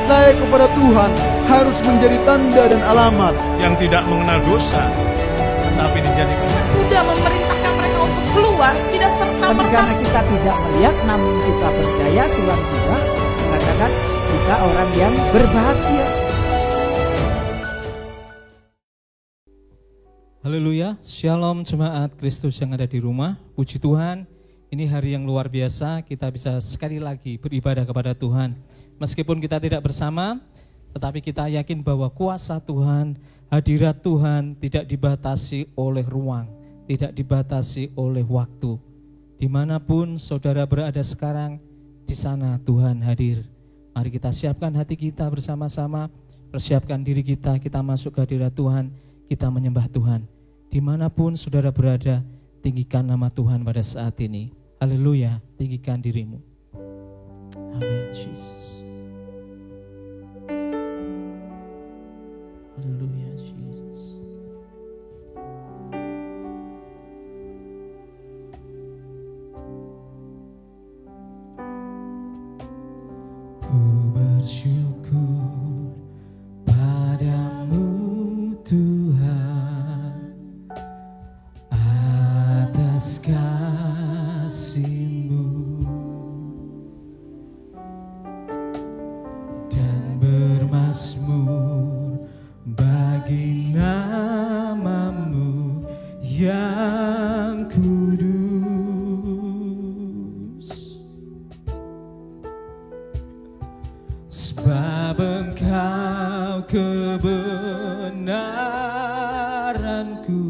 percaya kepada Tuhan harus menjadi tanda dan alamat. Yang tidak mengenal dosa, tetapi dijadikan. Sudah memerintahkan mereka untuk keluar, tidak serta-merta. Karena kita tidak melihat, namun kita percaya, Tuhan juga mengatakan kita orang yang berbahagia. Haleluya, Shalom jemaat Kristus yang ada di rumah. Puji Tuhan, ini hari yang luar biasa, kita bisa sekali lagi beribadah kepada Tuhan. Meskipun kita tidak bersama, tetapi kita yakin bahwa kuasa Tuhan, hadirat Tuhan tidak dibatasi oleh ruang, tidak dibatasi oleh waktu. Dimanapun saudara berada sekarang, di sana Tuhan hadir. Mari kita siapkan hati kita bersama-sama, persiapkan diri kita masuk ke hadirat Tuhan, kita menyembah Tuhan. Dimanapun saudara berada, tinggikan nama Tuhan pada saat ini. Haleluya, tinggikan dirimu. Amin, Jesus. Haleluya, Jesus. Ku bersyukur padamu Tuhan atas kasih-Mu dan bermazmur bagi nama-Mu yang kudus. Sebab Engkau kebenaranku,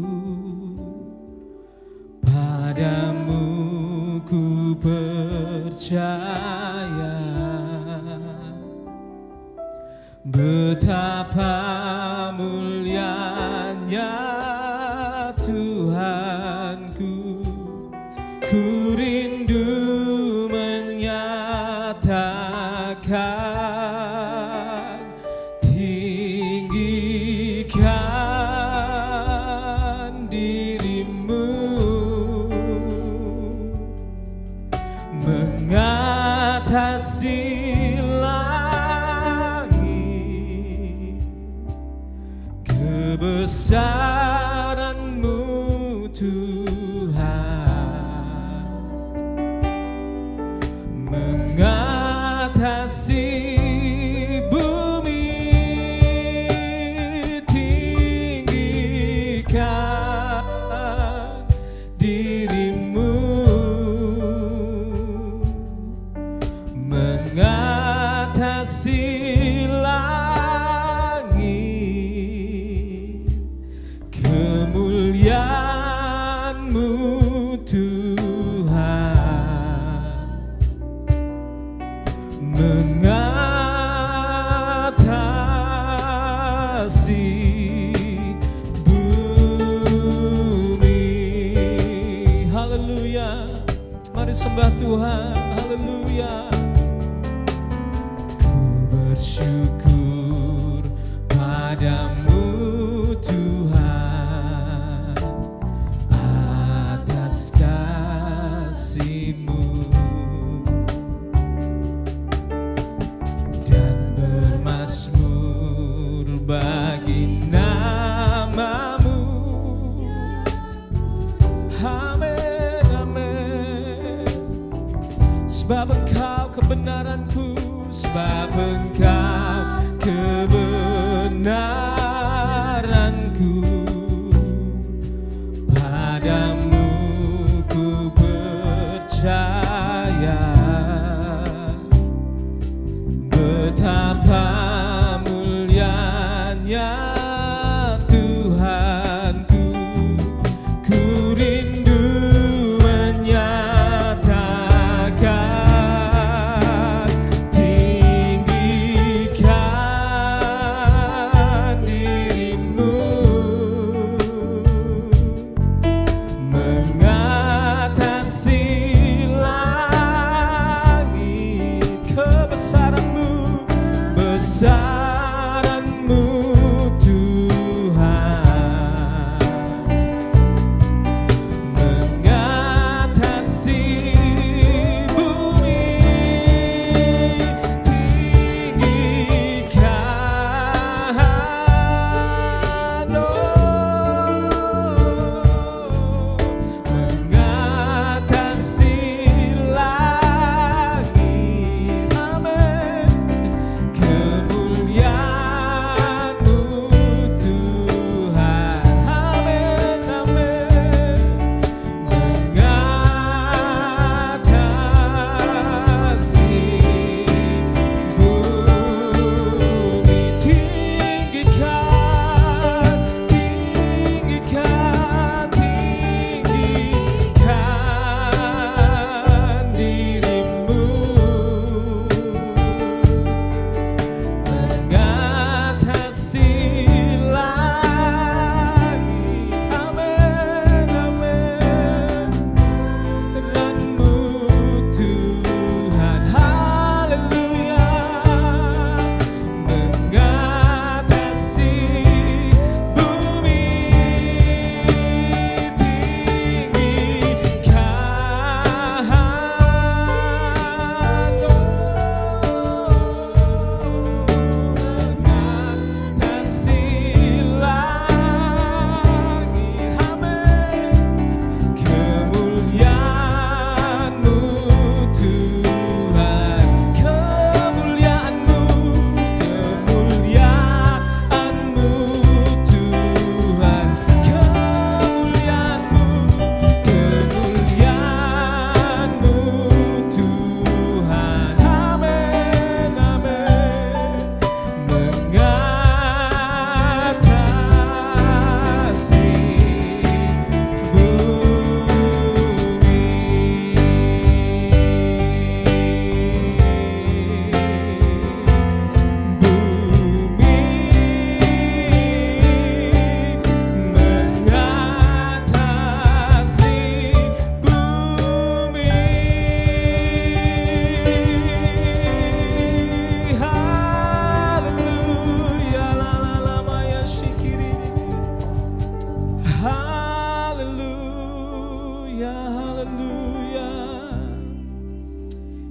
padamu ku percaya. Betapa mulianya Tuhanku, ku rindu menyatakan, tinggikan dirimu, mengatasi langit, kebesaran-Mu Tuhan, mengatasi bumi, tinggikan dirimu, mengatasi langit, kemuliaan-Mu Tuhan, mengatasi bumi. Haleluya, mari sembah Tuhan. Haleluya. Ku bersyukur padamu Tuhan atas kasih-Mu dan bermazmur bagi nama-Mu. Amin, amin. Sebab Engkau kebenaranku, sebab Engkau kebenaranku, padamu ku percaya. Betapa mulianya Tuhanku, ku rindu menyatakan, tinggikan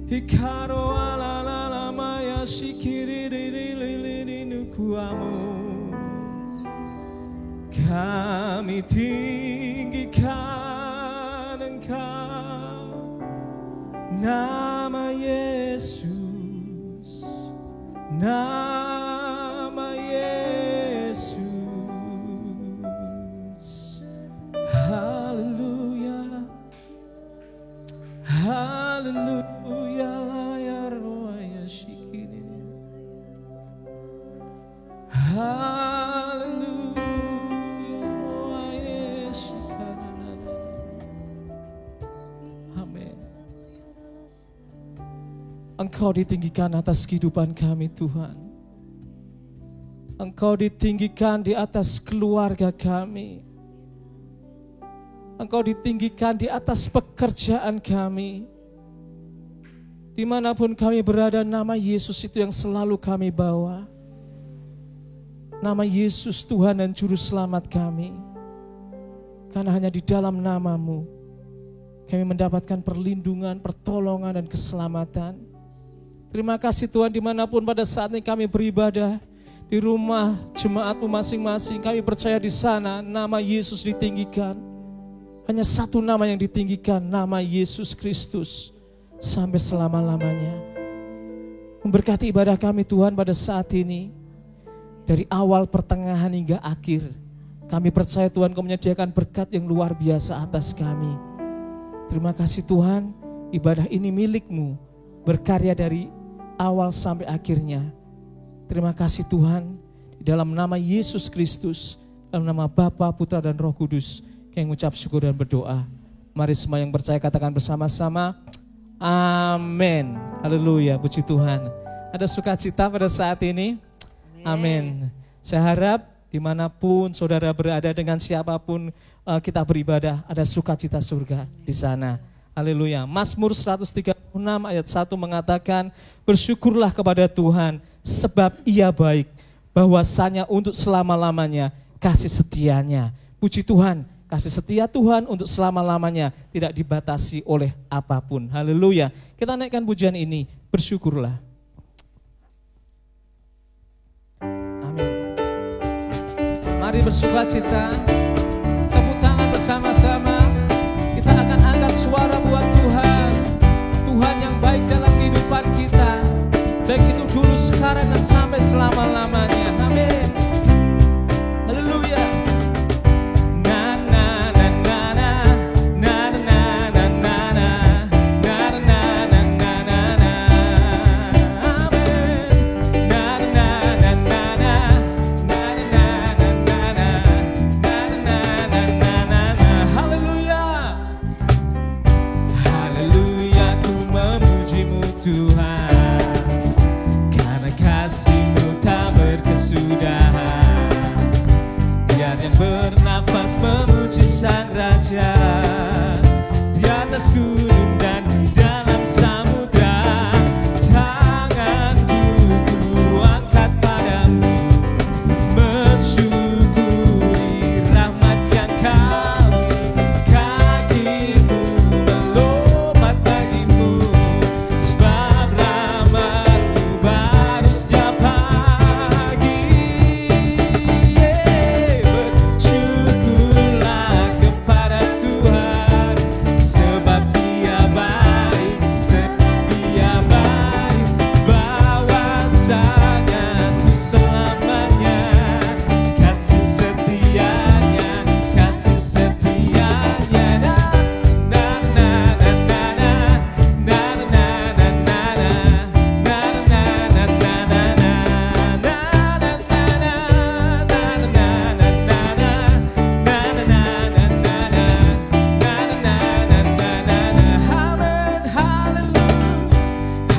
Hikaro ala la la maya shikiri lili nukuamu. Kami tinggikan Engkau, nama Yesus, nama Yesus. Haleluya, haleluya, layar roya shikiri. Haleluya. Engkau ditinggikan atas kehidupan kami Tuhan. Engkau ditinggikan di atas keluarga kami. Engkau ditinggikan di atas pekerjaan kami. Dimanapun kami berada, nama Yesus itu yang selalu kami bawa. Nama Yesus Tuhan dan Juru Selamat kami. Karena hanya di dalam nama-Mu kami mendapatkan perlindungan, pertolongan, dan keselamatan. Terima kasih Tuhan, dimanapun pada saat ini kami beribadah, di rumah jemaat-Mu masing-masing, kami percaya di sana nama Yesus ditinggikan. Hanya satu nama yang ditinggikan, nama Yesus Kristus, sampai selama-lamanya. Memberkati ibadah kami Tuhan pada saat ini, dari awal, pertengahan, hingga akhir. Kami percaya Tuhan Kau menyediakan berkat yang luar biasa atas kami. Terima kasih Tuhan, ibadah ini milik-Mu, berkarya dari awal sampai akhirnya. Terima kasih Tuhan, di dalam nama Yesus Kristus, dalam nama Bapa, Putra, dan Roh Kudus, kami mengucap syukur dan berdoa. Mari semua yang percaya katakan bersama-sama, amin. Haleluya, puji Tuhan. Ada sukacita pada saat ini? Amin. Saya harap dimanapun saudara berada, dengan siapapun kita beribadah, ada sukacita surga di sana. Haleluya. Mazmur 136 ayat 1 mengatakan, bersyukurlah kepada Tuhan sebab Ia baik, bahwasanya untuk selama-lamanya kasih setianya. Puji Tuhan, kasih setia Tuhan untuk selama-lamanya tidak dibatasi oleh apapun. Haleluya. Kita naikkan pujian ini, bersyukurlah. Amin. Mari bersukacita, tepuk tangan bersama-sama. Kita akan angkat suara buat Tuhan. Tuhan yang baik dalam kehidupan kita, baik itu dulu, sekarang, dan sampai selama-lamanya. Amin. Haleluya. Na na na na na na na na na na na na na na na. Amin. Na na na na na na na na na na na. Haleluya. Haleluya, ku memuji-Mu Tuhan, karena kasih-Mu tak berkesudahan. Biar yang bernafas memuji Sang Raja, di atas gunung dan di dalam samudra. Tanganku ku angkat padamu, mensyukuri rahmat yang Kau beri. Kakiku melompat bagimu, sebab rahmat-Mu baru setiap pagi. Bersyukurlah kepada Tuhan, sebab Dia baik, setia baik, bahwasanya untuk selamanya kasih setianya, kasih setianya. Na na na na na na na na na na na na na na na.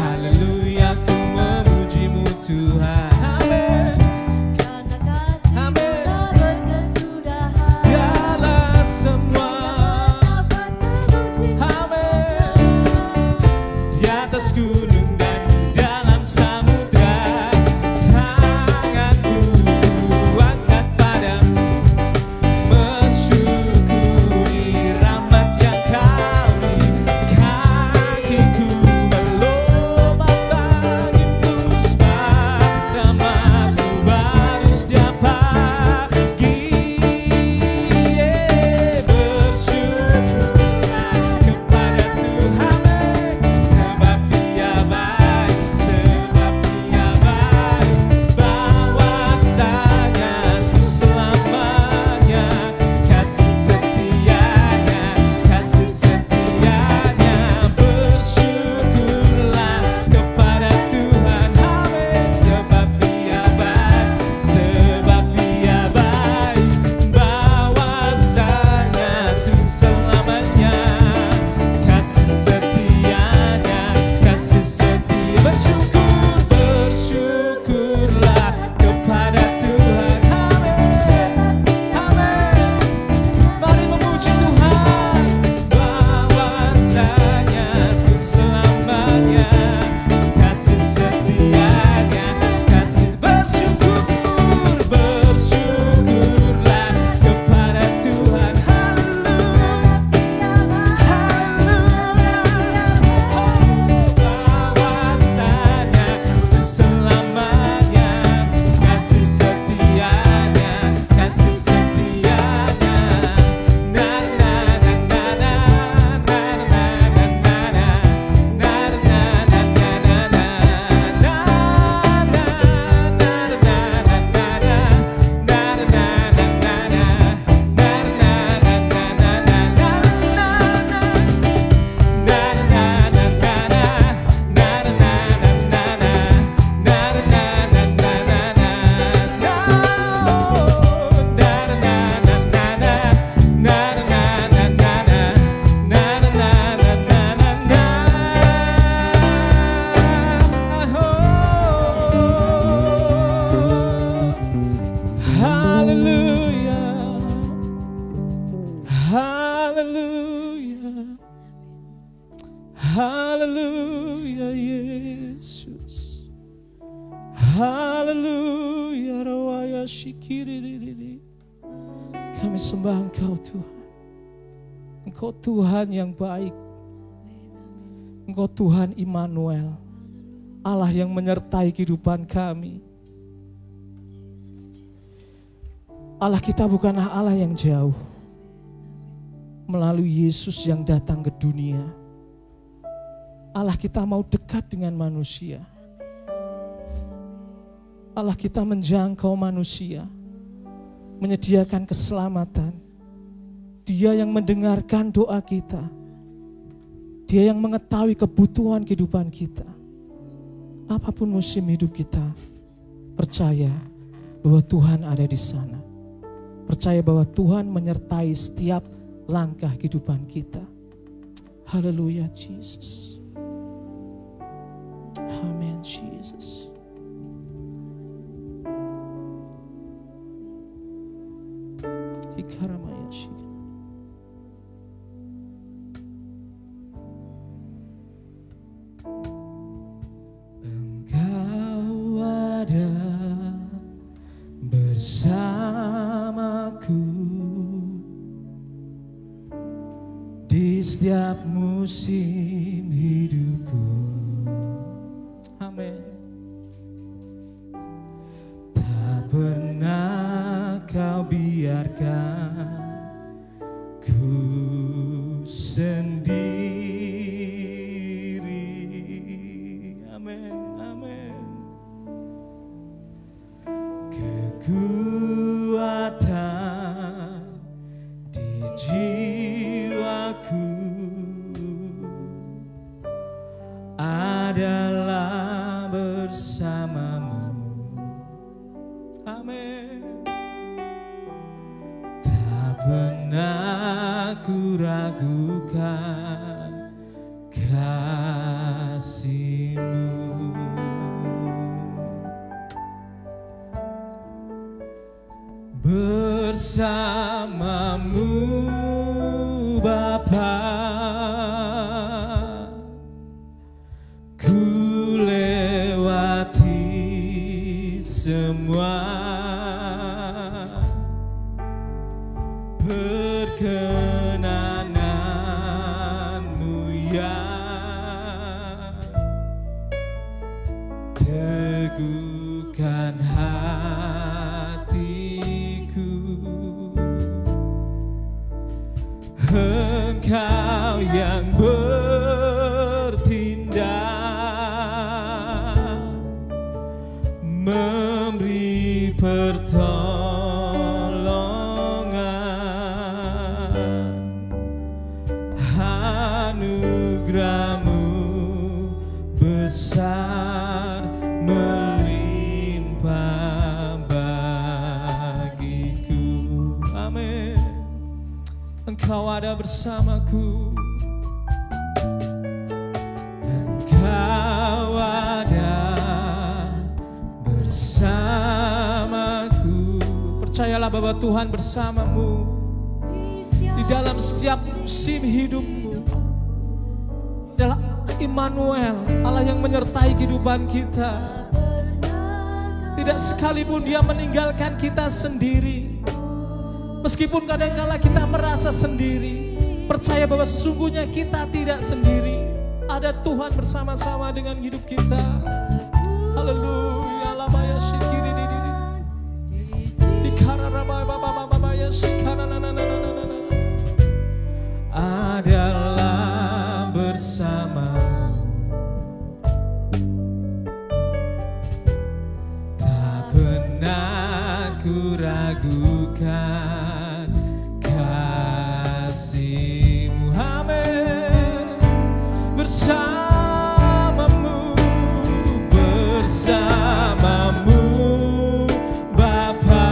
Haleluya, ku memuji-Mu Tuhan. Amin. Karena kasih-Mu tak berkesudahan. Dialah semua. Nafas memuji Amin. Di atas gunung dan di dalam samudra. Tanganku ku angkat padamu, mensyukuri rahmat yang Kau beri. Kakiku melompat Haleluya, rawaya shikiri. Kami sembah Engkau Tuhan. Engkau Tuhan yang baik. Engkau Tuhan Immanuel, Allah yang menyertai kehidupan kami. Allah kita bukanlah Allah yang jauh. Melalui Yesus yang datang ke dunia, Allah kita mau dekat dengan manusia. Allah kita menjangkau manusia, menyediakan keselamatan. Dia yang mendengarkan doa kita. Dia yang mengetahui kebutuhan kehidupan kita. Apapun musim hidup kita, percaya bahwa Tuhan ada di sana. Percaya bahwa Tuhan menyertai setiap langkah kehidupan kita. Haleluya, Jesus. Amin, Jesus. Hikaramaya shika. Engkau ada bersamaku di setiap musim hidupku. Amin. Tak pernah kau biarkan ku sendiri. Amin, amin. Kekuatan di jiwaku adalah bersamamu. Amin. Tak pernah ku ragukan kasih-Mu. Bersamamu Bapa, ku lewati semua perkenanan-Mu yang teguhkan Engkau yang bertindak, memberi pertolongan, anugerah-Mu besar melimpah bagiku. Amin. Engkau ada bersamaku. Engkau ada bersamaku. Percayalah bahwa Tuhan bersamamu di dalam setiap musim hidupmu. Adalah Immanuel, Allah yang menyertai kehidupan kita. Tidak sekalipun Dia meninggalkan kita sendiri. Meskipun kadang-kala kita merasa sendiri, percaya bahwa sesungguhnya kita tidak sendiri. Ada Tuhan bersama-sama dengan hidup kita. Haleluya. Lamaya shikiri di dikararabaya bababaya shikanananananana. Adalah bersamamu. Tak pernah ku ragukan kasih-Mu. Amin. Bersamamu, bersamamu Bapa,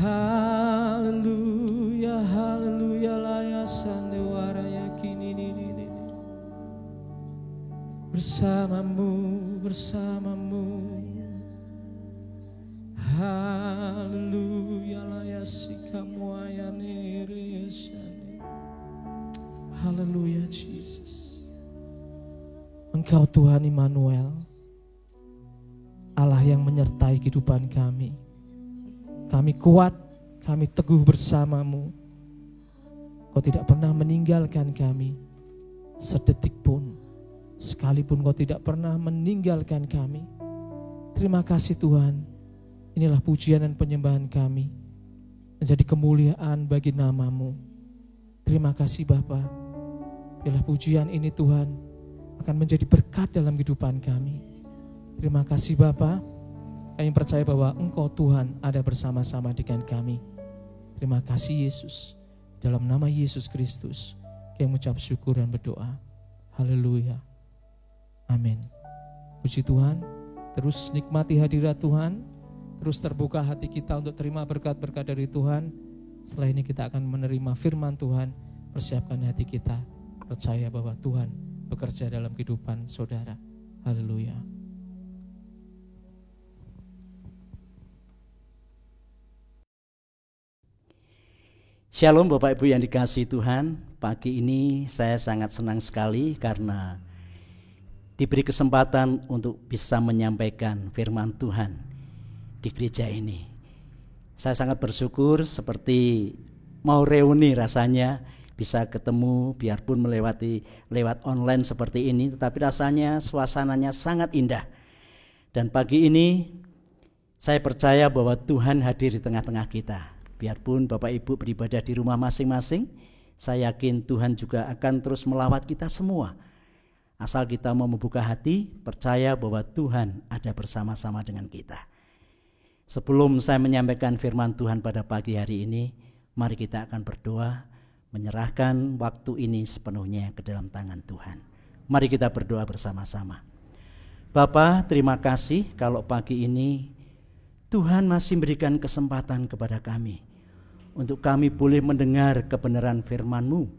Haleluya, haleluya, laya sandewara yakini ini. Bersamamu, haleluya, laya sikamu ayane resane. Haleluya, Jesus. Engkau Tuhan Immanuel, Allah yang menyertai kehidupan kami. Kami kuat, kami teguh bersamamu. Kau tidak pernah meninggalkan kami sedetik pun. Sekalipun Kau tidak pernah meninggalkan kami. Terima kasih Tuhan. Inilah pujian dan penyembahan kami. Menjadi kemuliaan bagi nama-Mu. Terima kasih Bapa. Biarlah pujian ini Tuhan akan menjadi berkat dalam kehidupan kami. Terima kasih Bapa. Kami percaya bahwa Engkau Tuhan ada bersama-sama dengan kami. Terima kasih Yesus. Dalam nama Yesus Kristus kami mengucap syukur dan berdoa. Haleluya. Amin. Puji Tuhan. Terus nikmati hadirat Tuhan. Terus terbuka hati kita untuk terima berkat-berkat dari Tuhan. Setelah ini kita akan menerima firman Tuhan. Persiapkan hati kita. Percaya bahwa Tuhan bekerja dalam kehidupan saudara. Haleluya. Shalom Bapak Ibu yang dikasihi Tuhan. Pagi ini saya sangat senang sekali karena diberi kesempatan untuk bisa menyampaikan firman Tuhan di gereja ini. Saya sangat bersyukur seperti mau reuni rasanya bisa ketemu biarpun lewat online seperti ini, tetapi rasanya suasananya sangat indah. Dan pagi ini saya percaya bahwa Tuhan hadir di tengah-tengah kita. Biarpun Bapak Ibu beribadah di rumah masing-masing, saya yakin Tuhan juga akan terus melawat kita semua. Asal kita mau membuka hati, percaya bahwa Tuhan ada bersama-sama dengan kita. Sebelum saya menyampaikan firman Tuhan pada pagi hari ini, mari kita akan berdoa, menyerahkan waktu ini sepenuhnya ke dalam tangan Tuhan. Mari kita berdoa bersama-sama. Bapa, terima kasih kalau pagi ini Tuhan masih memberikan kesempatan kepada kami untuk kami boleh mendengar kebenaran firman-Mu.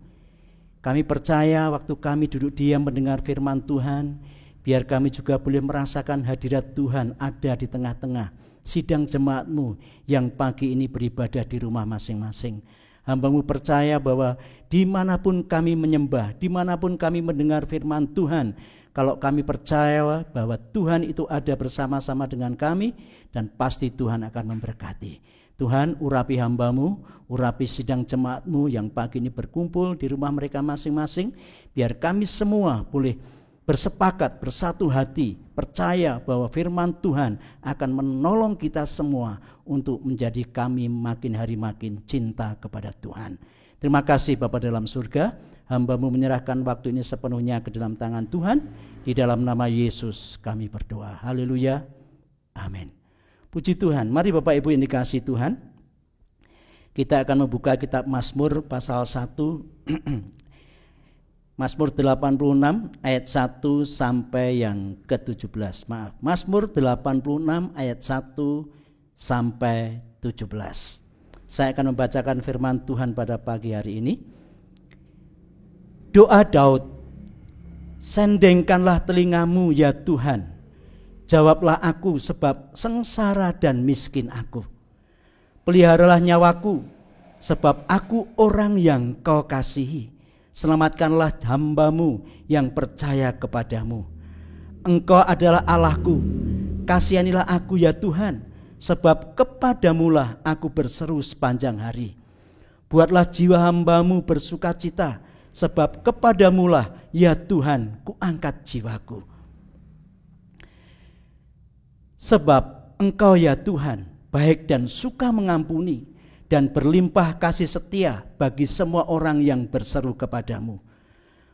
Kami percaya waktu kami duduk diam mendengar firman Tuhan, biar kami juga boleh merasakan hadirat Tuhan ada di tengah-tengah sidang jemaat-Mu yang pagi ini beribadah di rumah masing-masing. Hamba-Mu percaya bahwa dimanapun kami menyembah, dimanapun kami mendengar firman Tuhan, kalau kami percaya bahwa Tuhan itu ada bersama-sama dengan kami, dan pasti Tuhan akan memberkati. Tuhan, urapi hamba-Mu, urapi sidang jemaat-Mu yang pagi ini berkumpul di rumah mereka masing-masing, biar kami semua boleh bersepakat, bersatu hati, percaya bahwa firman Tuhan akan menolong kita semua untuk menjadi kami makin hari makin cinta kepada Tuhan. Terima kasih Bapa dalam surga, hamba-Mu menyerahkan waktu ini sepenuhnya ke dalam tangan Tuhan. Di dalam nama Yesus kami berdoa. Haleluya. Amin. Puji Tuhan. Mari Bapak Ibu yang dikasihi Tuhan, kita akan membuka kitab Mazmur pasal 1. Mazmur 86 ayat 1 sampai yang ke-17. Maaf, Mazmur 86 ayat 1 sampai 17. Saya akan membacakan firman Tuhan pada pagi hari ini. Doa Daud, sendengkanlah telingamu ya Tuhan, jawablah aku sebab sengsara dan miskin aku. Peliharalah nyawaku sebab aku orang yang Kau kasihi. Selamatkanlah hamba-Mu yang percaya kepadamu. Engkau adalah Allahku, kasihanilah aku ya Tuhan, sebab kepadamulah aku berseru sepanjang hari. Buatlah jiwa hamba-Mu bersukacita, sebab kepadamulah ya Tuhan kuangkat jiwaku. Sebab Engkau ya Tuhan baik dan suka mengampuni, dan berlimpah kasih setia bagi semua orang yang berseru kepadamu.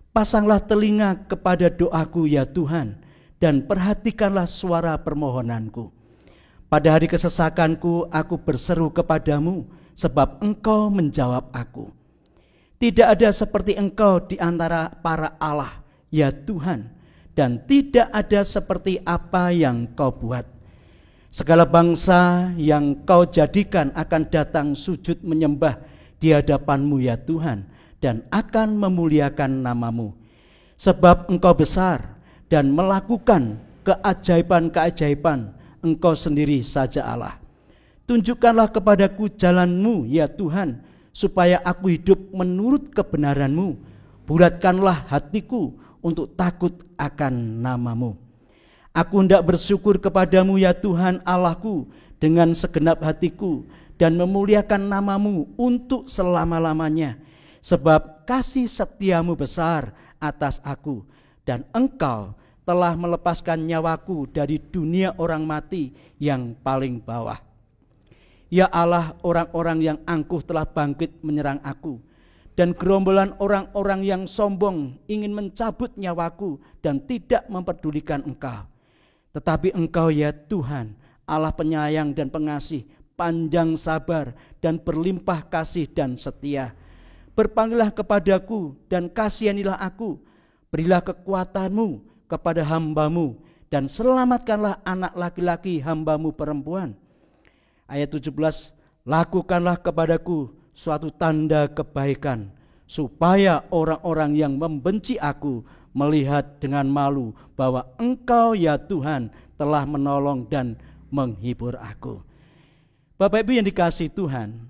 Pasanglah telinga kepada doaku ya Tuhan, dan perhatikanlah suara permohonanku. Pada hari kesesakanku aku berseru kepadamu, sebab Engkau menjawab aku. Tidak ada seperti Engkau di antara para Allah ya Tuhan, dan tidak ada seperti apa yang Kau buat. Segala bangsa yang kau jadikan akan datang sujud menyembah di hadapanmu ya Tuhan, dan akan memuliakan namamu. Sebab engkau besar dan melakukan keajaiban-keajaiban, engkau sendiri saja Allah. Tunjukkanlah kepadaku jalanmu ya Tuhan, supaya aku hidup menurut kebenaranmu. Bulatkanlah hatiku untuk takut akan namamu. Aku hendak bersyukur kepadamu ya Tuhan Allahku dengan segenap hatiku, dan memuliakan namamu untuk selama-lamanya. Sebab kasih setiamu besar atas aku, dan engkau telah melepaskan nyawaku dari dunia orang mati yang paling bawah. Ya Allah, orang-orang yang angkuh telah bangkit menyerang aku, dan gerombolan orang-orang yang sombong ingin mencabut nyawaku dan tidak mempedulikan engkau. Tetapi engkau ya Tuhan, Allah penyayang dan pengasih, panjang sabar dan berlimpah kasih dan setia. Berpanggillah kepadaku dan kasihanilah aku. Berilah kekuatanmu kepada hambamu, dan selamatkanlah anak laki-laki hambamu perempuan. Ayat 17, lakukanlah kepadaku suatu tanda kebaikan, supaya orang-orang yang membenci aku melihat dengan malu bahwa engkau ya Tuhan telah menolong dan menghibur aku. Bapak Ibu yang dikasihi Tuhan,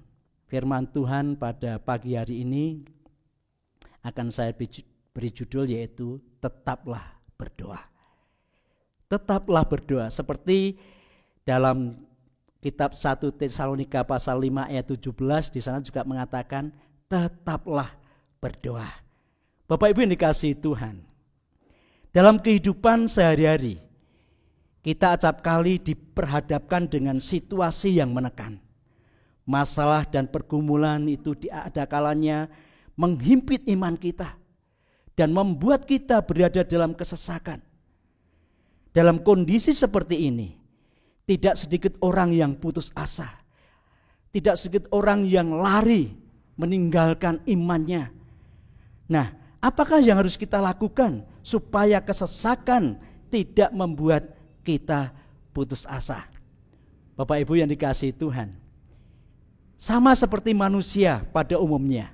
firman Tuhan pada pagi hari ini akan saya beri judul, yaitu tetaplah berdoa. Tetaplah berdoa, seperti dalam kitab 1 Tesalonika pasal 5 ayat 17, di sana juga mengatakan tetaplah berdoa. Bapak Ibu yang dikasihi Tuhan, dalam kehidupan sehari-hari kita acap kali diperhadapkan dengan situasi yang menekan. Masalah dan pergumulan itu ada kalanya menghimpit iman kita dan membuat kita berada dalam kesesakan. Dalam kondisi seperti ini, tidak sedikit orang yang putus asa, tidak sedikit orang yang lari meninggalkan imannya. Nah, apakah yang harus kita lakukan supaya kesesakan tidak membuat kita putus asa? Bapak Ibu yang dikasihi Tuhan, sama seperti manusia pada umumnya,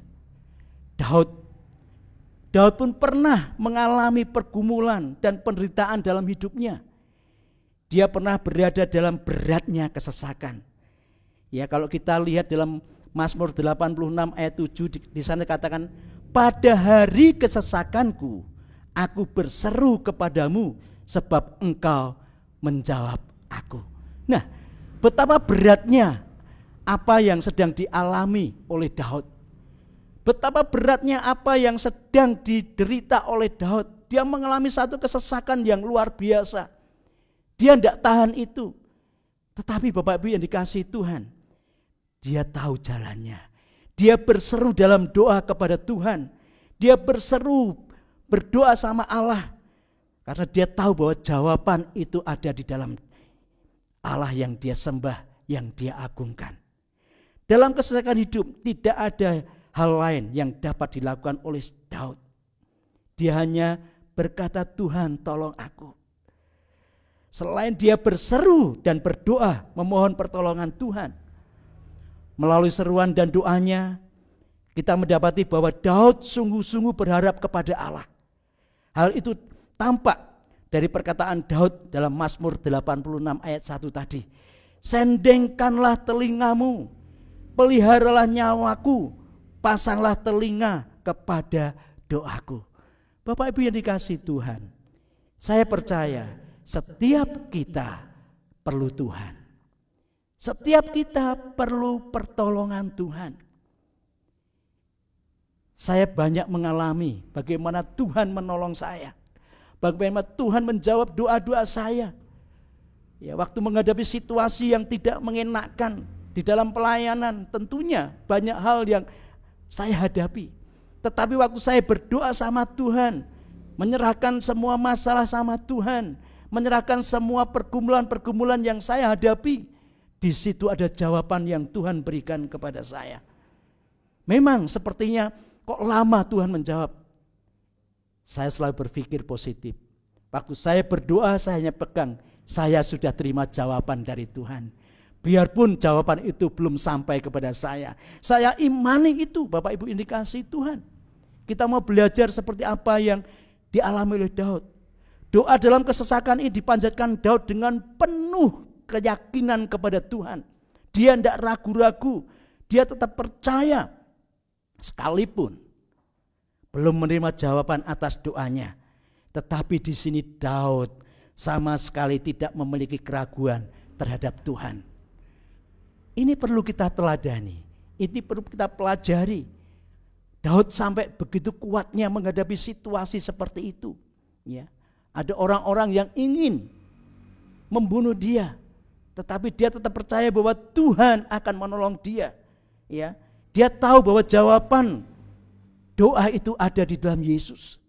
Daud pun pernah mengalami pergumulan dan penderitaan dalam hidupnya. Dia pernah berada dalam beratnya kesesakan. Ya, kalau kita lihat dalam Mazmur 86 ayat 7, di sana dikatakan, pada hari kesesakanku aku berseru kepadamu, sebab engkau menjawab aku. Nah, betapa beratnya apa yang sedang dialami oleh Daud. Betapa beratnya apa yang sedang diderita oleh Daud. Dia mengalami satu kesesakan yang luar biasa. Dia tidak tahan itu. Tetapi Bapak Ibu yang dikasihi Tuhan, dia tahu jalannya. Dia berseru dalam doa kepada Tuhan. Dia berseru, berdoa sama Allah. Karena dia tahu bahwa jawaban itu ada di dalam Allah yang dia sembah, yang dia agungkan. Dalam kesesakan hidup tidak ada hal lain yang dapat dilakukan oleh Daud. Dia hanya berkata, Tuhan tolong aku. Selain dia berseru dan berdoa memohon pertolongan Tuhan, melalui seruan dan doanya kita mendapati bahwa Daud sungguh-sungguh berharap kepada Allah. Hal itu tampak dari perkataan Daud dalam Mazmur 86 ayat 1 tadi. Sendengkanlah telingamu, peliharalah nyawaku, pasanglah telinga kepada doaku. Bapak Ibu yang dikasihi Tuhan, saya percaya setiap kita perlu Tuhan. Setiap kita perlu pertolongan Tuhan. Saya banyak mengalami bagaimana Tuhan menolong saya. Bagaimana Tuhan menjawab doa-doa saya. Ya, waktu menghadapi situasi yang tidak mengenakan di dalam pelayanan, tentunya banyak hal yang saya hadapi. Tetapi waktu saya berdoa sama Tuhan, menyerahkan semua masalah sama Tuhan, menyerahkan semua pergumulan-pergumulan yang saya hadapi, di situ ada jawaban yang Tuhan berikan kepada saya. Memang sepertinya kok lama Tuhan menjawab. Saya selalu berpikir positif. Waktu saya berdoa, saya hanya pegang saya sudah terima jawaban dari Tuhan. Biarpun jawaban itu belum sampai kepada saya imani itu. Bapak Ibu yang dikasihi Tuhan, kita mau belajar seperti apa yang dialami oleh Daud. Doa dalam kesesakan ini dipanjatkan Daud dengan penuh keyakinan kepada Tuhan. Dia tidak ragu-ragu, dia tetap percaya sekalipun belum menerima jawaban atas doanya. Tetapi di sini Daud sama sekali tidak memiliki keraguan terhadap Tuhan. Ini perlu kita teladani, ini perlu kita pelajari. Daud sampai begitu kuatnya menghadapi situasi seperti itu. Ya, ada orang-orang yang ingin membunuh dia, tetapi dia tetap percaya bahwa Tuhan akan menolong dia. Ya, dia tahu bahwa jawaban doa itu ada di dalam Yesus.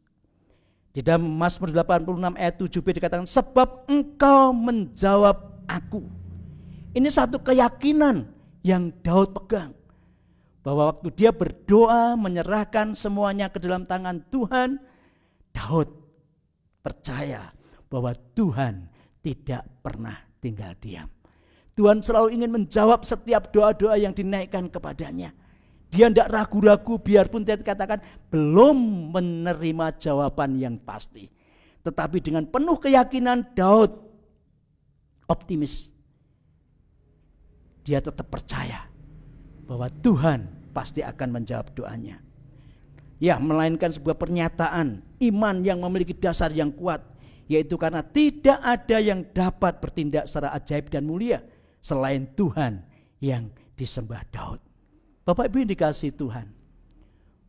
Di dalam Mazmur 86 ayat 7b dikatakan, sebab Engkau menjawab aku. Ini satu keyakinan yang Daud pegang, bahwa waktu dia berdoa menyerahkan semuanya ke dalam tangan Tuhan, Daud percaya bahwa Tuhan tidak pernah tinggal diam. Tuhan selalu ingin menjawab setiap doa-doa yang dinaikkan kepadanya. Dia tidak ragu-ragu biarpun dia dikatakan belum menerima jawaban yang pasti. Tetapi dengan penuh keyakinan Daud optimis. Dia tetap percaya bahwa Tuhan pasti akan menjawab doanya. Ya, melainkan sebuah pernyataan iman yang memiliki dasar yang kuat, yaitu karena tidak ada yang dapat bertindak secara ajaib dan mulia selain Tuhan yang disembah Daud. Bapak Ibu yang dikasihi Tuhan,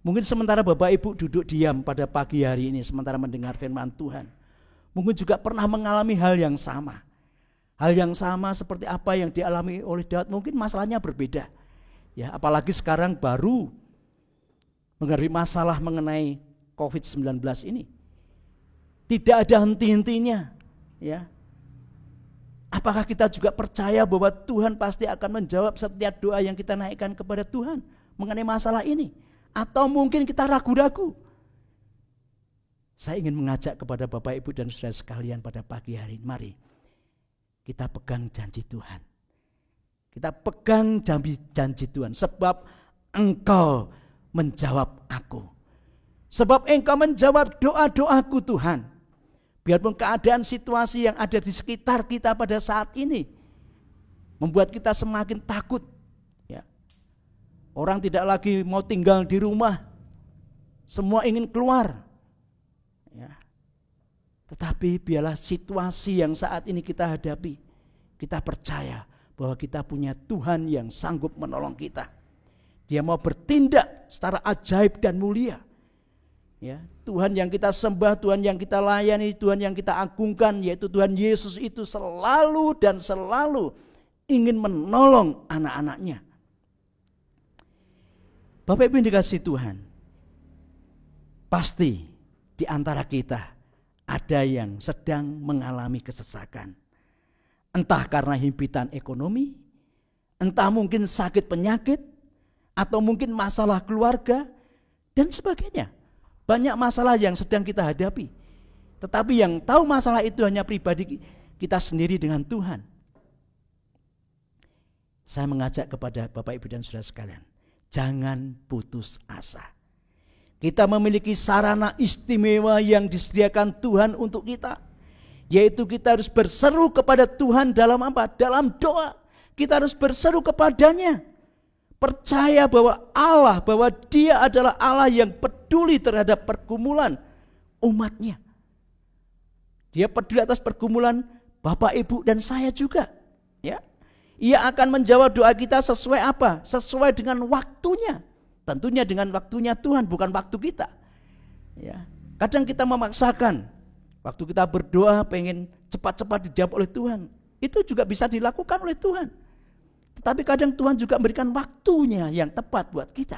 mungkin sementara Bapak Ibu duduk diam pada pagi hari ini sementara mendengar firman Tuhan, mungkin juga pernah mengalami hal yang sama. Hal yang sama seperti apa yang dialami oleh Daud, mungkin masalahnya berbeda. Ya, apalagi sekarang baru menghadapi masalah mengenai COVID-19 ini. Tidak ada henti-hentinya. Ya. Apakah kita juga percaya bahwa Tuhan pasti akan menjawab setiap doa yang kita naikkan kepada Tuhan mengenai masalah ini? Atau mungkin kita ragu-ragu? Saya ingin mengajak kepada Bapak Ibu dan saudara sekalian pada pagi hari ini, mari kita pegang janji Tuhan. Kita pegang janji Tuhan, sebab Engkau menjawab aku. Sebab Engkau menjawab doa-doaku Tuhan. Biarpun keadaan situasi yang ada di sekitar kita pada saat ini membuat kita semakin takut. Ya. Orang tidak lagi mau tinggal di rumah, semua ingin keluar. Ya. Tetapi biarlah situasi yang saat ini kita hadapi, kita percaya bahwa kita punya Tuhan yang sanggup menolong kita. Dia mau bertindak secara ajaib dan mulia. Ya, Tuhan yang kita sembah, Tuhan yang kita layani, Tuhan yang kita agungkan, yaitu Tuhan Yesus itu selalu dan selalu ingin menolong anak-anaknya. Bapak Ibu yang dikasihi Tuhan, pasti di antara kita ada yang sedang mengalami kesesakan. Entah karena himpitan ekonomi, entah mungkin sakit penyakit, atau mungkin masalah keluarga, dan sebagainya. Banyak masalah yang sedang kita hadapi. Tetapi yang tahu masalah itu hanya pribadi kita sendiri dengan Tuhan. Saya mengajak kepada Bapak Ibu dan saudara sekalian, jangan putus asa. Kita memiliki sarana istimewa yang disediakan Tuhan untuk kita, yaitu kita harus berseru kepada Tuhan dalam apa? Dalam doa. Kita harus berseru kepadanya. Percaya bahwa Dia adalah Allah yang peduli terhadap pergumulan umatnya. Dia peduli atas pergumulan Bapak, Ibu, dan saya juga. Ya. Ia akan menjawab doa kita sesuai apa? Sesuai dengan waktunya. Tentunya dengan waktunya Tuhan, bukan waktu kita. Ya. Kadang kita memaksakan. Waktu kita berdoa pengen cepat-cepat dijawab oleh Tuhan. Itu juga bisa dilakukan oleh Tuhan. Tetapi kadang Tuhan juga memberikan waktunya yang tepat buat kita.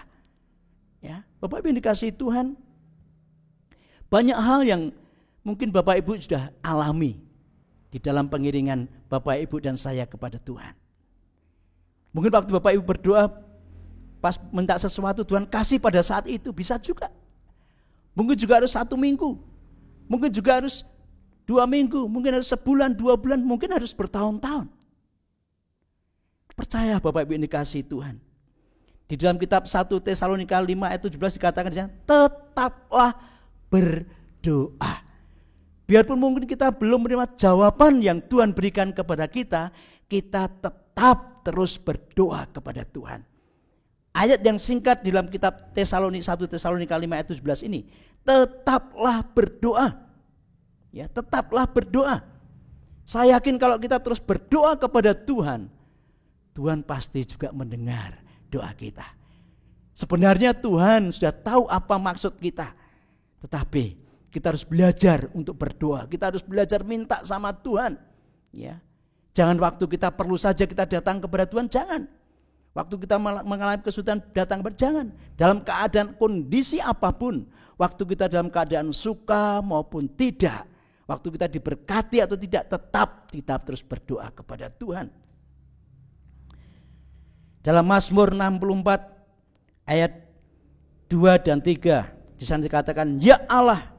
Ya, Bapak Ibu yang dikasihi Tuhan, banyak hal yang mungkin Bapak Ibu sudah alami di dalam pengiringan Bapak Ibu dan saya kepada Tuhan. Mungkin waktu Bapak Ibu berdoa pas minta sesuatu Tuhan kasih pada saat itu, bisa juga. Mungkin juga harus 1 minggu. Mungkin juga harus 2 minggu, mungkin harus sebulan, 2 bulan, mungkin harus bertahun-tahun. Percaya Bapak Ibu yang dikasihi Tuhan. Di dalam kitab 1 Tesalonika 5 ayat 17 dikatakan di sana, tetaplah berdoa. Biarpun mungkin kita belum menerima jawaban yang Tuhan berikan kepada kita, kita tetap terus berdoa kepada Tuhan. Ayat yang singkat di dalam kitab 1 Tesalonika 5 ayat 17 ini, tetaplah berdoa. Ya, tetaplah berdoa. Saya yakin kalau kita terus berdoa kepada Tuhan, Tuhan pasti juga mendengar doa kita. Sebenarnya Tuhan sudah tahu apa maksud kita. Tetapi kita harus belajar untuk berdoa. Kita harus belajar minta sama Tuhan. Ya. Jangan waktu kita perlu saja kita datang kepada Tuhan, jangan. Waktu kita mengalami kesulitan datang kepada, jangan. Dalam keadaan kondisi apapun, waktu kita dalam keadaan suka maupun tidak, waktu kita diberkati atau tidak, tetap kita terus berdoa kepada Tuhan. Dalam Mazmur 64 ayat 2 dan 3 di sana dikatakan, ya Allah,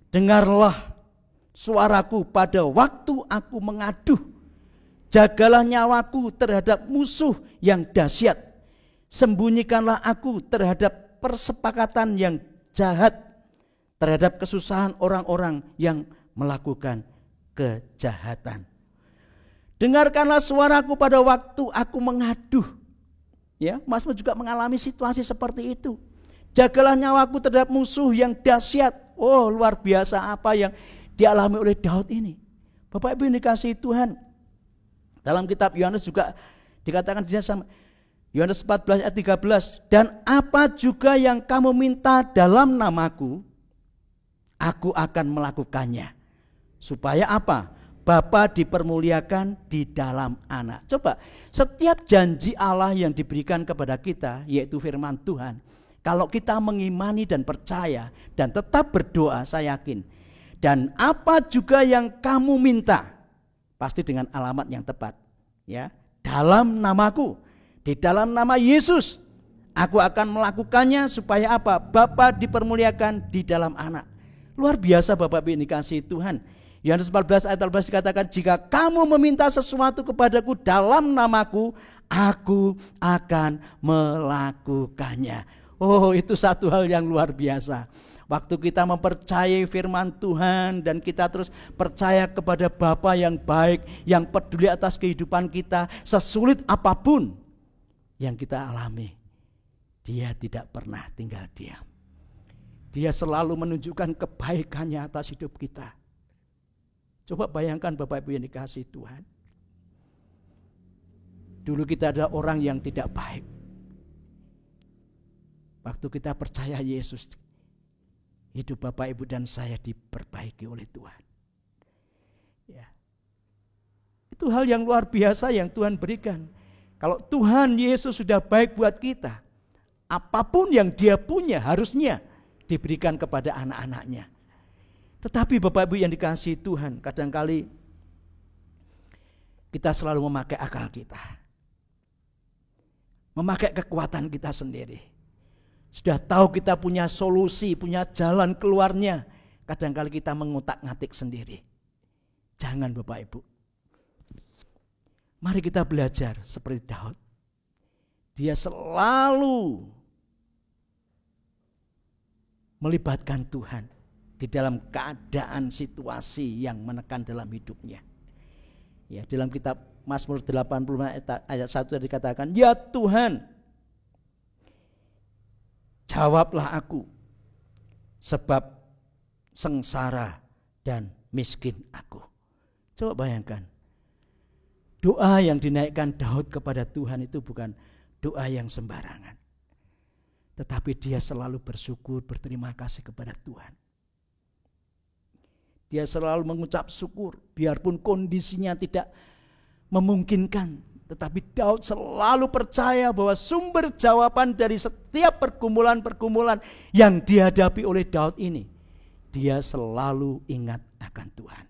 dengarlah suaraku pada waktu aku mengaduh. Jagalah nyawaku terhadap musuh yang dahsyat. Sembunyikanlah aku terhadap persepakatan yang jahat, terhadap kesusahan orang-orang yang melakukan kejahatan. Dengarkanlah suaraku pada waktu aku mengaduh. Ya, Mazmur juga mengalami situasi seperti itu. Jagalah nyawaku terhadap musuh yang dahsyat. Oh, luar biasa apa yang dialami oleh Daud ini. Bapak Ibu yang dikasihi Tuhan, dalam kitab Yohanes juga dikatakan di sana, Yohanes 14 ayat 13, dan apa juga yang kamu minta dalam namaku, aku akan melakukannya. Supaya apa? Bapa dipermuliakan di dalam anak. Coba, setiap janji Allah yang diberikan kepada kita, yaitu firman Tuhan, kalau kita mengimani dan percaya dan tetap berdoa, saya yakin. Dan apa juga yang kamu minta, pasti dengan alamat yang tepat, ya. Dalam namaku, di dalam nama Yesus, aku akan melakukannya supaya apa? Bapa dipermuliakan di dalam anak. Luar biasa Bapak Ibu yang dikasihi Tuhan. Yohanes 14 ayat 14 dikatakan, jika kamu meminta sesuatu kepadaku dalam namaku, aku akan melakukannya. Oh, itu satu hal yang luar biasa. Waktu kita mempercayai firman Tuhan dan kita terus percaya kepada Bapa yang baik, yang peduli atas kehidupan kita, sesulit apapun yang kita alami, Dia tidak pernah tinggal diam. Dia selalu menunjukkan kebaikannya atas hidup kita. Coba bayangkan Bapak Ibu yang dikasihi Tuhan. Dulu kita ada orang yang tidak baik. Waktu kita percaya Yesus, hidup Bapak Ibu dan saya diperbaiki oleh Tuhan. Ya. Itu hal yang luar biasa yang Tuhan berikan. Kalau Tuhan Yesus sudah baik buat kita, apapun yang Dia punya harusnya diberikan kepada anak-anaknya. Tetapi Bapak Ibu yang dikasihi Tuhan, kadangkali kita selalu memakai akal kita, memakai kekuatan kita sendiri. Sudah tahu kita punya solusi, punya jalan keluarnya, kadangkali kita mengutak-ngatik sendiri. Jangan Bapak Ibu. Mari kita belajar seperti Daud. Dia selalu melibatkan Tuhan di dalam keadaan situasi yang menekan dalam hidupnya. Ya, dalam kitab Mazmur 85 ayat 1 dikatakan, ya Tuhan, jawablah aku, sebab sengsara dan miskin aku. Coba bayangkan, doa yang dinaikkan Daud kepada Tuhan itu bukan doa yang sembarangan. Tetapi dia selalu bersyukur, berterima kasih kepada Tuhan. Dia selalu mengucap syukur, biarpun kondisinya tidak memungkinkan. Tetapi Daud selalu percaya bahwa sumber jawaban dari setiap pergumulan-pergumulan yang dihadapi oleh Daud ini, dia selalu ingat akan Tuhan.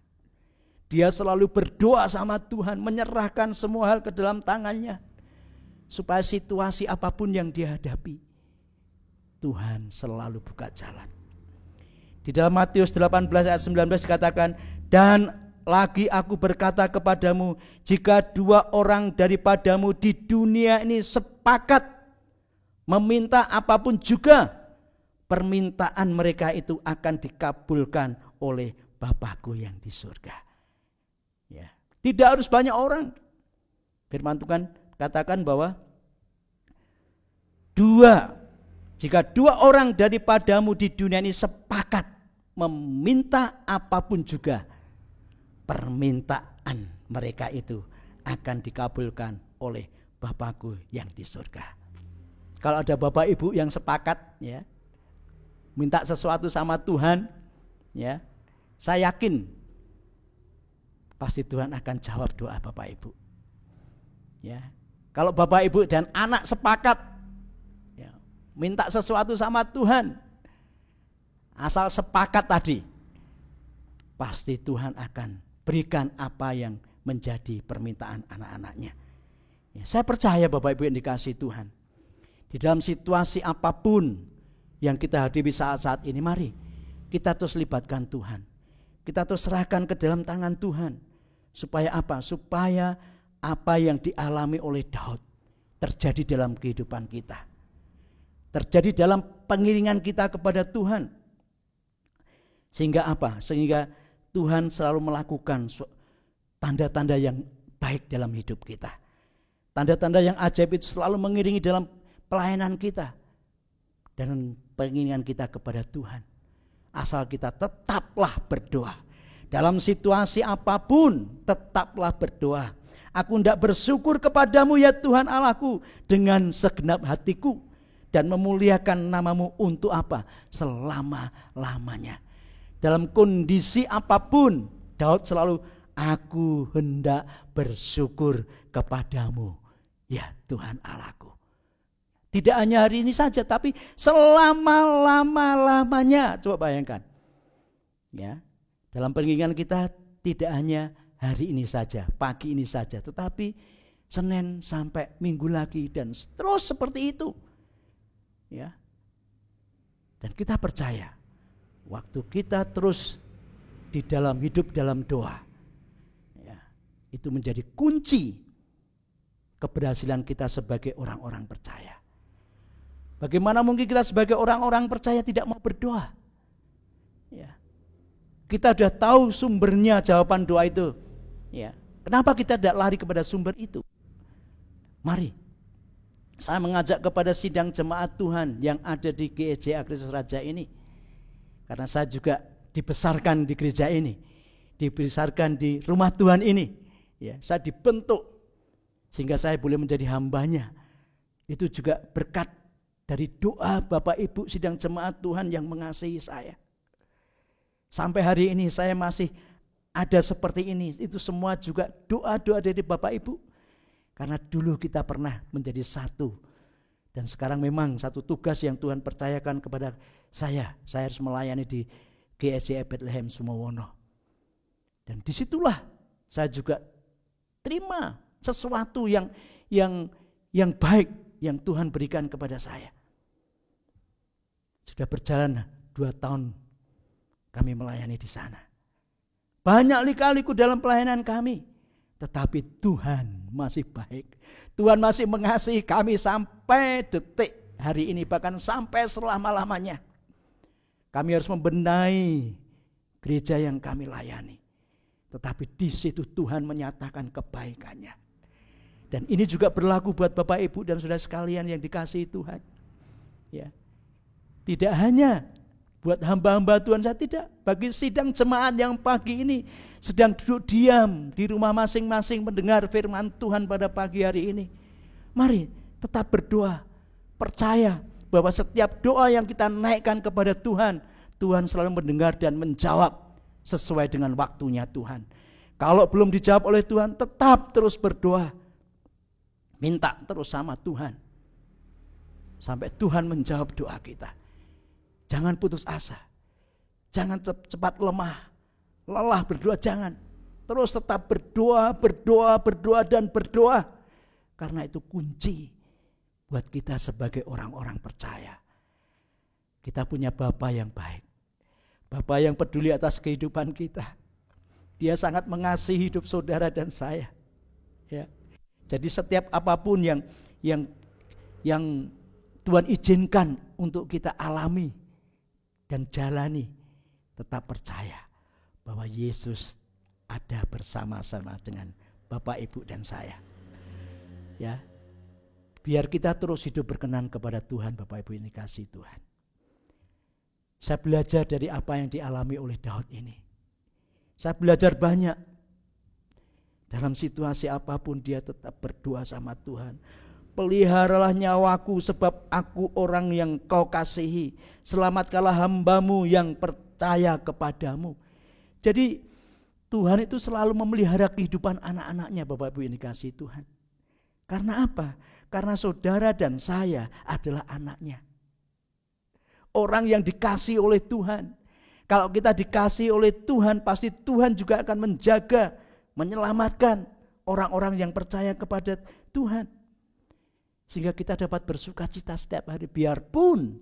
Dia selalu berdoa sama Tuhan, menyerahkan semua hal ke dalam tangannya. Supaya situasi apapun yang dihadapi, Tuhan selalu buka jalan. Di dalam Matius 18 ayat 19 dikatakan, Dan lagi aku berkata kepadamu, jika 2 orang daripadamu di dunia ini sepakat meminta apapun juga, permintaan mereka itu akan dikabulkan oleh Bapakku yang di surga. Ya. Tidak harus banyak orang. Firman Tuhan katakan bahwa jika 2 orang daripadamu di dunia ini sepakat meminta apapun juga, permintaan mereka itu akan dikabulkan oleh Bapakku yang di surga. Kalau ada Bapak Ibu yang sepakat ya, minta sesuatu sama Tuhan, ya, saya yakin pasti Tuhan akan jawab doa Bapak Ibu. Ya. Kalau Bapak Ibu dan anak sepakat ya, minta sesuatu sama Tuhan, asal sepakat tadi, pasti Tuhan akan berikan apa yang menjadi permintaan anak-anaknya. Ya, saya percaya Bapak Ibu yang dikasihi Tuhan, di dalam situasi apapun yang kita hadapi saat-saat ini, mari kita terus libatkan Tuhan. Kita terus serahkan ke dalam tangan Tuhan. Supaya apa? Supaya apa yang dialami oleh Daud terjadi dalam kehidupan kita. Terjadi dalam pengiringan kita kepada Tuhan. Sehingga apa? Sehingga Tuhan selalu melakukan tanda-tanda yang baik dalam hidup kita. Tanda-tanda yang ajaib itu selalu mengiringi dalam pelayanan kita dan pengiringan kita kepada Tuhan. Asal kita tetaplah berdoa. Dalam situasi apapun tetaplah berdoa. Aku hendak bersyukur kepadamu ya Tuhan Allahku dengan segenap hatiku, dan memuliakan namamu untuk apa? Selama-lamanya. Dalam kondisi apapun, Daud selalu, aku hendak bersyukur kepadamu ya Tuhan Allahku. Tidak hanya hari ini saja, tapi selama-lama-lamanya. Coba bayangkan. Ya, dalam penginginan kita tidak hanya hari ini saja, pagi ini saja, tetapi Senin sampai Minggu lagi dan terus seperti itu. Ya. Dan kita percaya waktu kita terus di dalam hidup dalam doa, ya, itu menjadi kunci keberhasilan kita sebagai orang-orang percaya. Bagaimana mungkin kita sebagai orang-orang percaya tidak mau berdoa? Ya. Kita sudah tahu sumbernya jawaban doa itu. Ya. Kenapa kita tidak lari kepada sumber itu? Mari, saya mengajak kepada sidang jemaat Tuhan yang ada di GEJ Kristus Raja ini. Karena saya juga dibesarkan di gereja ini, dibesarkan di rumah Tuhan ini. Ya, saya dibentuk sehingga saya boleh menjadi hambanya. Itu juga berkat dari doa Bapak Ibu sidang jemaat Tuhan yang mengasihi saya. Sampai hari ini saya masih ada seperti ini. Itu semua juga doa-doa dari Bapak Ibu. Karena dulu kita pernah menjadi satu. Dan sekarang memang satu tugas yang Tuhan percayakan kepada saya. Saya harus melayani di GSJ Bethlehem Sumowono. Dan disitulah saya juga terima sesuatu yang baik yang Tuhan berikan kepada saya. Sudah berjalan 2 tahun kami melayani di sana. Banyak lika-liku dalam pelayanan kami. Tetapi Tuhan masih baik. Tuhan masih mengasihi kami sampai detik hari ini. Bahkan sampai selama-lamanya. Kami harus membenahi gereja yang kami layani. Tetapi di situ Tuhan menyatakan kebaikannya. Dan ini juga berlaku buat Bapak Ibu dan saudara sekalian yang dikasihi Tuhan. Ya. Tidak hanya buat hamba-hamba Tuhan, saya tidak. Bagi sidang jemaat yang pagi ini sedang duduk diam di rumah masing-masing mendengar firman Tuhan pada pagi hari ini. Mari tetap berdoa. Percaya bahwa setiap doa yang kita naikkan kepada Tuhan, Tuhan selalu mendengar dan menjawab sesuai dengan waktunya Tuhan. Kalau belum dijawab oleh Tuhan, tetap terus berdoa. Minta terus sama Tuhan. Sampai Tuhan menjawab doa kita. Jangan putus asa. Jangan cepat lelah berdoa, jangan. Terus tetap berdoa dan berdoa. Karena itu kunci buat kita sebagai orang-orang percaya. Kita punya Bapa yang baik. Bapa yang peduli atas kehidupan kita. Dia sangat mengasihi hidup saudara dan saya. Ya. Jadi setiap apapun yang Tuhan izinkan untuk kita alami dan jalani, tetap percaya bahwa Yesus ada bersama-sama dengan Bapak, Ibu, dan saya. Ya, biar kita terus hidup berkenan kepada Tuhan, Bapak Ibu ini kasih Tuhan. Saya belajar dari apa yang dialami oleh Daud ini. Saya belajar banyak. Dalam situasi apapun dia tetap berdoa sama Tuhan. Peliharalah nyawaku sebab aku orang yang kau kasihi. Selamatkanlah hambamu yang percaya kepadamu. Jadi Tuhan itu selalu memelihara kehidupan anak-anaknya, Bapak Ibu ini kasih Tuhan. Karena apa? Karena saudara dan saya adalah anaknya. Orang yang dikasih oleh Tuhan. Kalau kita dikasih oleh Tuhan, pasti Tuhan juga akan menjaga, menyelamatkan orang-orang yang percaya kepada Tuhan. Sehingga kita dapat bersuka cita setiap hari. Biarpun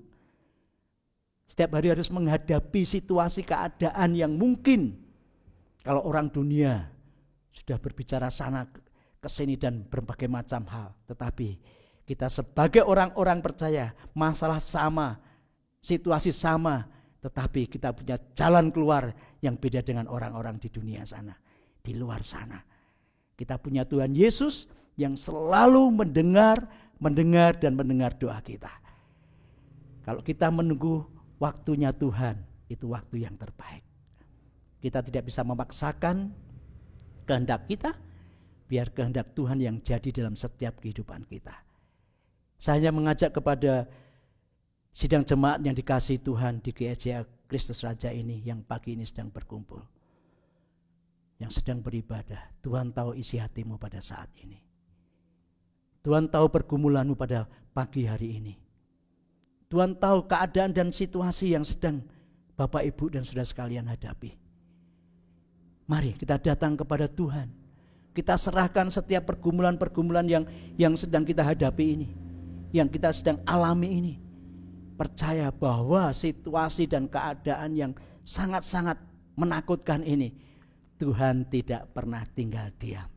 setiap hari harus menghadapi situasi keadaan yang mungkin. Kalau orang dunia sudah berbicara sana kesini dan berbagai macam hal. Tetapi kita sebagai orang-orang percaya, masalah sama, situasi sama, tetapi kita punya jalan keluar yang beda dengan orang-orang di dunia sana, di luar sana. Kita punya Tuhan Yesus yang selalu mendengar dan mendengar doa kita. Kalau kita menunggu waktunya Tuhan, itu waktu yang terbaik. Kita tidak bisa memaksakan kehendak kita, biar kehendak Tuhan yang jadi dalam setiap kehidupan kita. Saya hanya mengajak kepada sidang jemaat yang dikasihi Tuhan di GEJ Kristus Raja ini yang pagi ini sedang berkumpul, yang sedang beribadah. Tuhan tahu isi hatimu pada saat ini. Tuhan tahu pergumulanmu pada pagi hari ini. Tuhan tahu keadaan dan situasi yang sedang Bapak, Ibu, dan saudara sekalian hadapi. Mari kita datang kepada Tuhan. Kita serahkan setiap pergumulan-pergumulan yang sedang kita hadapi ini, yang kita sedang alami ini. Percaya bahwa situasi dan keadaan yang sangat-sangat menakutkan ini, Tuhan tidak pernah tinggal diam.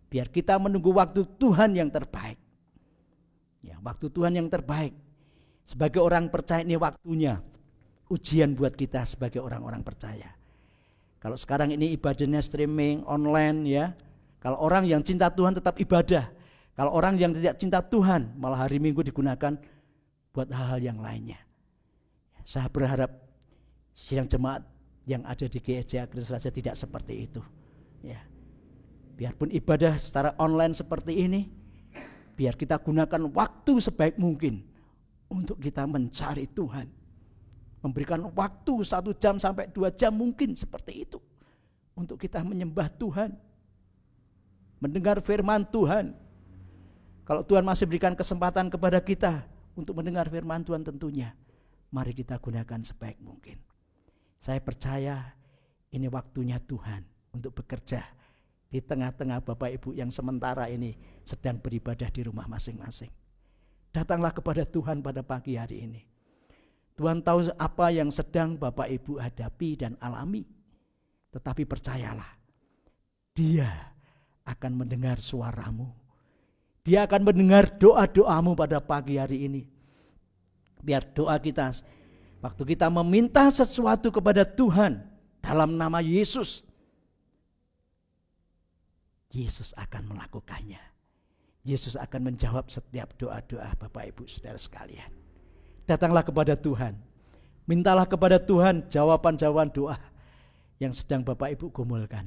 Biar kita menunggu waktu Tuhan yang terbaik. Ya, waktu Tuhan yang terbaik. Sebagai orang percaya ini waktunya ujian buat kita sebagai orang-orang percaya. Kalau sekarang ini ibadahnya streaming online ya. Kalau orang yang cinta Tuhan tetap ibadah. Kalau orang yang tidak cinta Tuhan malah hari Minggu digunakan buat hal-hal yang lainnya. Saya berharap sidang jemaat yang ada di GEJ Kristus Raja tidak seperti itu. Ya. Biarpun ibadah secara online seperti ini, biar kita gunakan waktu sebaik mungkin untuk kita mencari Tuhan. Memberikan waktu 1 jam sampai 2 jam mungkin seperti itu. Untuk kita menyembah Tuhan. Mendengar firman Tuhan. Kalau Tuhan masih berikan kesempatan kepada kita untuk mendengar firman Tuhan tentunya, mari kita gunakan sebaik mungkin. Saya percaya ini waktunya Tuhan untuk bekerja di tengah-tengah Bapak Ibu yang sementara ini sedang beribadah di rumah masing-masing. Datanglah kepada Tuhan pada pagi hari ini. Tuhan tahu apa yang sedang Bapak Ibu hadapi dan alami. Tetapi percayalah, Dia akan mendengar suaramu. Dia akan mendengar doa-doamu pada pagi hari ini. Biar doa kita, waktu kita meminta sesuatu kepada Tuhan dalam nama Yesus, Yesus akan melakukannya. Yesus akan menjawab setiap doa-doa Bapak Ibu Saudara sekalian. Datanglah kepada Tuhan. Mintalah kepada Tuhan jawaban-jawaban doa yang sedang Bapak Ibu gumulkan.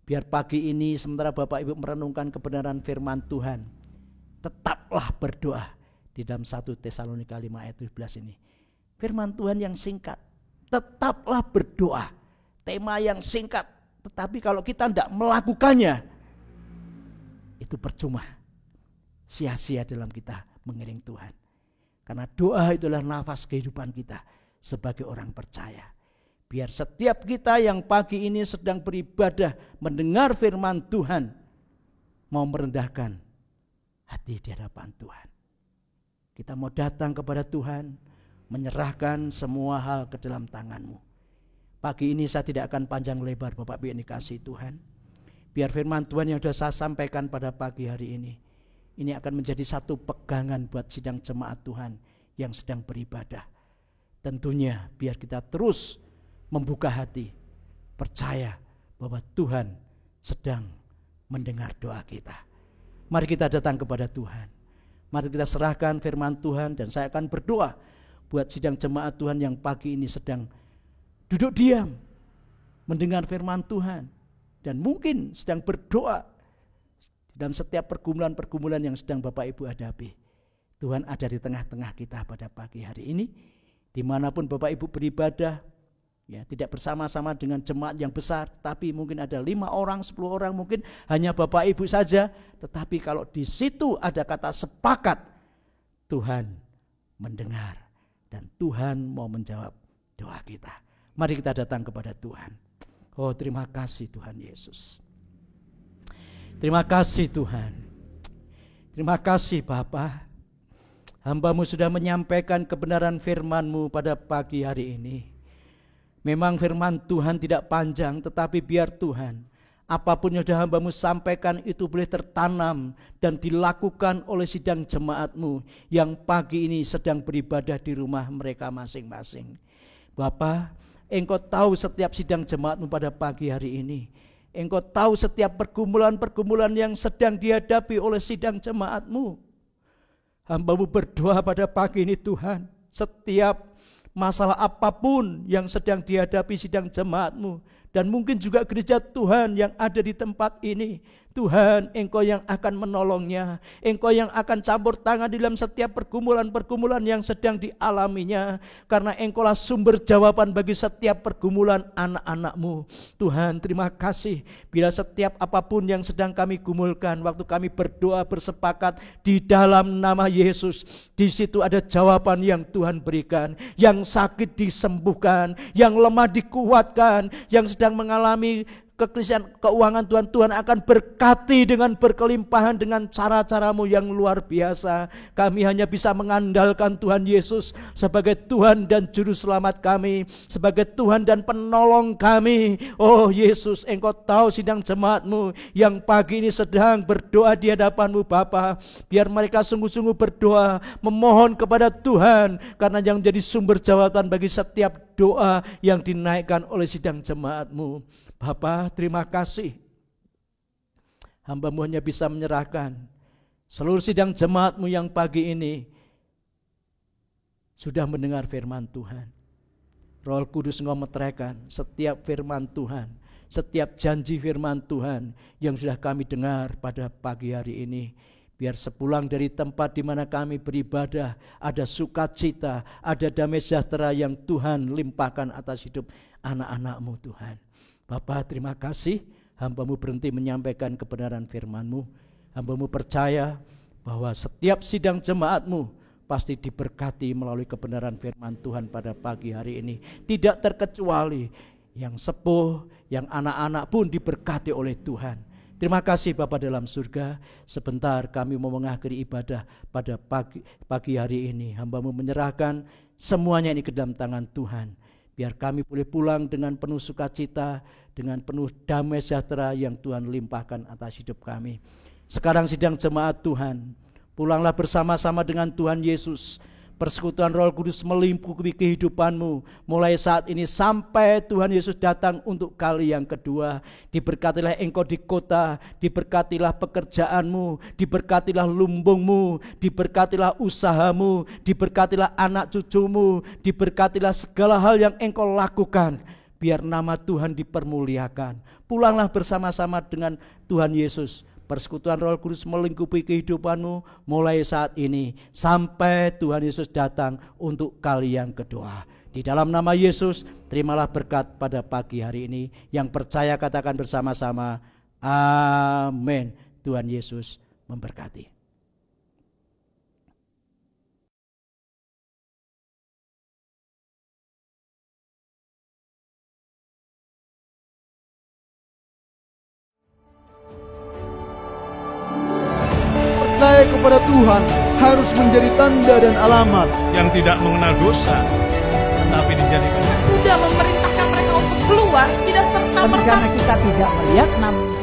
Biar pagi ini sementara Bapak Ibu merenungkan kebenaran firman Tuhan, tetaplah berdoa di dalam 1 Tesalonika 5 ayat 17 ini. Firman Tuhan yang singkat, tetaplah berdoa. Tema yang singkat, tetapi kalau kita tidak melakukannya, itu percuma. Sia-sia dalam kita mengiring Tuhan. Karena doa itulah nafas kehidupan kita sebagai orang percaya. Biar setiap kita yang pagi ini sedang beribadah mendengar firman Tuhan, mau merendahkan hati di hadapan Tuhan. Kita mau datang kepada Tuhan, menyerahkan semua hal ke dalam tangan-Mu. Pagi ini saya tidak akan panjang lebar Bapak Ibu yang dikasihi Tuhan. Biar firman Tuhan yang sudah saya sampaikan pada pagi hari ini akan menjadi satu pegangan buat sidang jemaat Tuhan yang sedang beribadah. Tentunya biar kita terus membuka hati, percaya bahwa Tuhan sedang mendengar doa kita. Mari kita datang kepada Tuhan. Mari kita serahkan firman Tuhan, dan saya akan berdoa buat sidang jemaat Tuhan yang pagi ini sedang duduk diam mendengar firman Tuhan, dan mungkin sedang berdoa dalam setiap pergumulan-pergumulan yang sedang Bapak Ibu hadapi. Tuhan ada di tengah-tengah kita pada pagi hari ini. Dimanapun Bapak Ibu beribadah, ya, tidak bersama-sama dengan jemaat yang besar, tapi mungkin ada 5 orang, 10 orang, mungkin hanya Bapak Ibu saja. Tetapi kalau di situ ada kata sepakat, Tuhan mendengar dan Tuhan mau menjawab doa kita. Mari kita datang kepada Tuhan. Oh, terima kasih Tuhan Yesus. Terima kasih Tuhan. Terima kasih Bapa. Hamba-Mu sudah menyampaikan kebenaran firman-Mu pada pagi hari ini. Memang firman Tuhan tidak panjang, tetapi biar Tuhan, apapun yang sudah hamba-Mu sampaikan itu boleh tertanam dan dilakukan oleh sidang jemaat-Mu yang pagi ini sedang beribadah di rumah mereka masing-masing. Bapa, Engkau tahu setiap sidang jemaat-Mu pada pagi hari ini. Engkau tahu setiap pergumulan-pergumulan yang sedang dihadapi oleh sidang jemaat-Mu. Hamba-Mu berdoa pada pagi ini Tuhan, setiap masalah apapun yang sedang dihadapi sidang jemaat-Mu, dan mungkin juga gereja Tuhan yang ada di tempat ini, Tuhan, Engkau yang akan menolongnya, Engkau yang akan campur tangan dalam setiap pergumulan-pergumulan yang sedang dialaminya, karena Engkaulah sumber jawaban bagi setiap pergumulan anak-anak-Mu. Tuhan, terima kasih bila setiap apapun yang sedang kami gumulkan, waktu kami berdoa bersepakat di dalam nama Yesus, di situ ada jawaban yang Tuhan berikan, yang sakit disembuhkan, yang lemah dikuatkan, yang sedang mengalami kekrisan keuangan, Tuhan akan berkati dengan berkelimpahan dengan cara-cara-Mu yang luar biasa. Kami hanya bisa mengandalkan Tuhan Yesus sebagai Tuhan dan Juru Selamat kami, sebagai Tuhan dan penolong kami. Oh Yesus, Engkau tahu sidang jemaat-Mu yang pagi ini sedang berdoa di hadapan-Mu Bapa. Biar mereka sungguh-sungguh berdoa, memohon kepada Tuhan, karena yang menjadi sumber jawaban bagi setiap doa yang dinaikkan oleh sidang jemaat-Mu. Bapa, terima kasih. Hamba-Mu hanya bisa menyerahkan seluruh sidang jemaat-Mu yang pagi ini sudah mendengar firman Tuhan. Roh Kudus Engkau meteraikan setiap firman Tuhan, setiap janji firman Tuhan yang sudah kami dengar pada pagi hari ini. Biar sepulang dari tempat di mana kami beribadah, ada sukacita, ada damai sejahtera yang Tuhan limpahkan atas hidup anak-anak-Mu Tuhan. Bapa, terima kasih, hamba-Mu berhenti menyampaikan kebenaran firman-Mu. Hamba-Mu percaya bahwa setiap sidang jemaat-Mu pasti diberkati melalui kebenaran firman Tuhan pada pagi hari ini. Tidak terkecuali yang sepuh, yang anak-anak pun diberkati oleh Tuhan. Terima kasih Bapa dalam surga. Sebentar kami mau mengakhiri ibadah pada pagi hari ini. Hamba-Mu menyerahkan semuanya ini ke dalam tangan Tuhan. Biar kami boleh pulang dengan penuh sukacita, dengan penuh damai sejahtera yang Tuhan limpahkan atas hidup kami. Sekarang sidang jemaat Tuhan, pulanglah bersama-sama dengan Tuhan Yesus. Persekutuan Roh Kudus meliputi kehidupan-Mu mulai saat ini sampai Tuhan Yesus datang untuk kali yang kedua. Diberkatilah engkau di kota, diberkatilah pekerjaan-Mu, diberkatilah lumbung-Mu, diberkatilah usaha-Mu, diberkatilah anak cucu-Mu, diberkatilah segala hal yang engkau lakukan. Biar nama Tuhan dipermuliakan. Pulanglah bersama-sama dengan Tuhan Yesus. Persekutuan Roh Kudus melingkupi kehidupan-Mu mulai saat ini sampai Tuhan Yesus datang untuk kali yang kedua. Di dalam nama Yesus, terimalah berkat pada pagi hari ini. Yang percaya katakan bersama-sama, amin. Tuhan Yesus memberkati. Percaya kepada Tuhan harus menjadi tanda dan alamat yang tidak mengenal dosa, tetapi dijadikan Sudah memerintahkan mereka untuk keluar tidak serta Tapi merta karena kita tidak melihat, namun